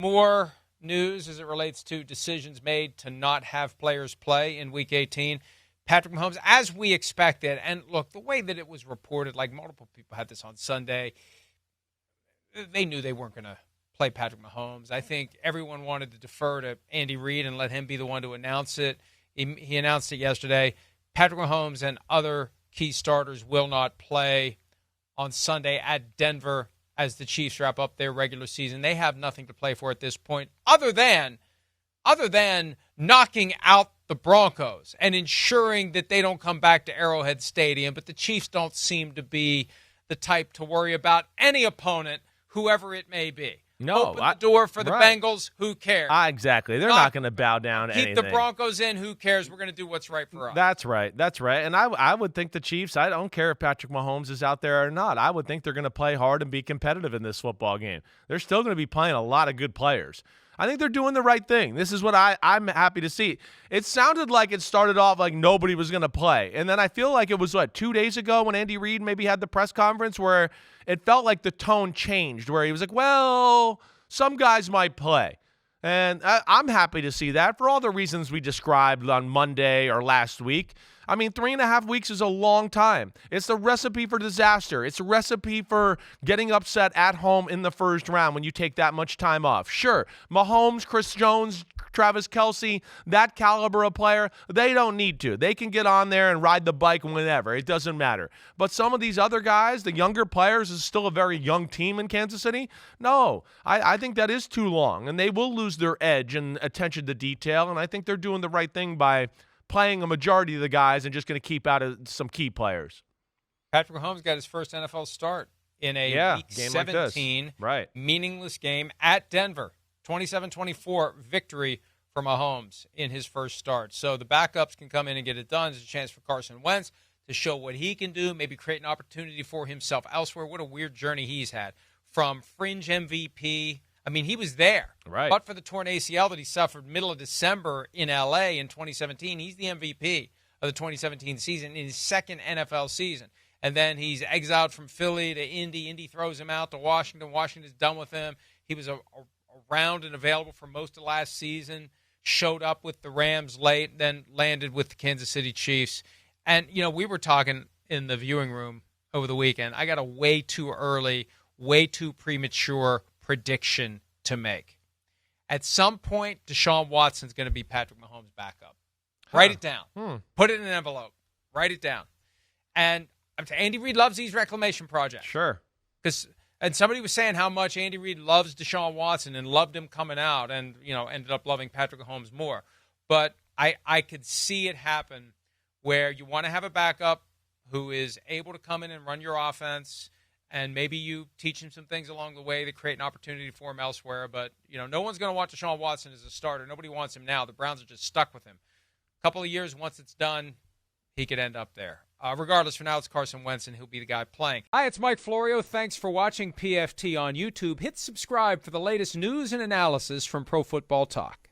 More news as it relates to decisions made to not have players play in Week 18. Patrick Mahomes, as we expected, and look, the way that it was reported, like multiple people had this on Sunday, they knew they weren't going to play Patrick Mahomes. I think everyone wanted to defer to Andy Reid and let him be the one to announce it. He announced it yesterday. Patrick Mahomes and other key starters will not play on Sunday at Denver as the Chiefs wrap up their regular season. They have nothing to play for at this point other than knocking out the Broncos and ensuring that they don't come back to Arrowhead Stadium. But the Chiefs don't seem to be the type to worry about any opponent, whoever it may be. No, Open the door for the Bengals. Who cares? Exactly. They're not going to bow down to anything. Keep the Broncos in. Who cares? We're going to do what's right for us. That's right. And I would think the Chiefs, I don't care if Patrick Mahomes is out there or not. I would think they're going to play hard and be competitive in this football game. They're still going to be playing a lot of good players. I think they're doing the right thing. This is what I'm happy to see. It sounded like it started off like nobody was going to play. And then I feel like it was, 2 days ago when Andy Reid maybe had the press conference where it felt like the tone changed, where he was like, well, some guys might play. And I'm happy to see that for all the reasons we described on Monday or last week. I mean, 3.5 weeks is a long time. It's the recipe for disaster. It's a recipe for getting upset at home in the first round when you take that much time off. Sure, Mahomes, Chris Jones, Travis Kelce, that caliber of player, they don't need to. They can get on there and ride the bike whenever. It doesn't matter. But some of these other guys, the younger players, is still a very young team in Kansas City. No, I think that is too long, and they will lose their edge and attention to detail, and I think they're doing the right thing by playing a majority of the guys and just going to keep out some key players. Patrick Mahomes got his first NFL start in a Week 17 meaningless game at Denver. 27-24 victory for Mahomes in his first start. So the backups can come in and get it done. There's a chance for Carson Wentz to show what he can do, maybe create an opportunity for himself elsewhere. What a weird journey he's had. From fringe MVP, I mean, he was there. Right. But for the torn ACL that he suffered middle of December in L.A. in 2017, he's the MVP of the 2017 season in his second NFL season. And then he's exiled from Philly to Indy. Indy throws him out to Washington. Washington's done with him. He was around and available for most of last season, showed up with the Rams late, then landed with the Kansas City Chiefs. And, we were talking in the viewing room over the weekend. I got a way too early, way too premature prediction to make. At some point, Deshaun Watson's going to be Patrick Mahomes' backup. Write it down. Put it in an envelope. Write it down. And Andy Reid loves these reclamation projects. Sure. And somebody was saying how much Andy Reid loves Deshaun Watson and loved him coming out and, ended up loving Patrick Mahomes more. But I could see it happen where you want to have a backup who is able to come in and run your offense, and maybe you teach him some things along the way that create an opportunity for him elsewhere. But, no one's going to want Deshaun Watson as a starter. Nobody wants him now. The Browns are just stuck with him. A couple of years, once it's done, he could end up there. Regardless, for now, it's Carson Wentz, and he'll be the guy playing. Hi, it's Mike Florio. Thanks for watching PFT on YouTube. Hit subscribe for the latest news and analysis from Pro Football Talk.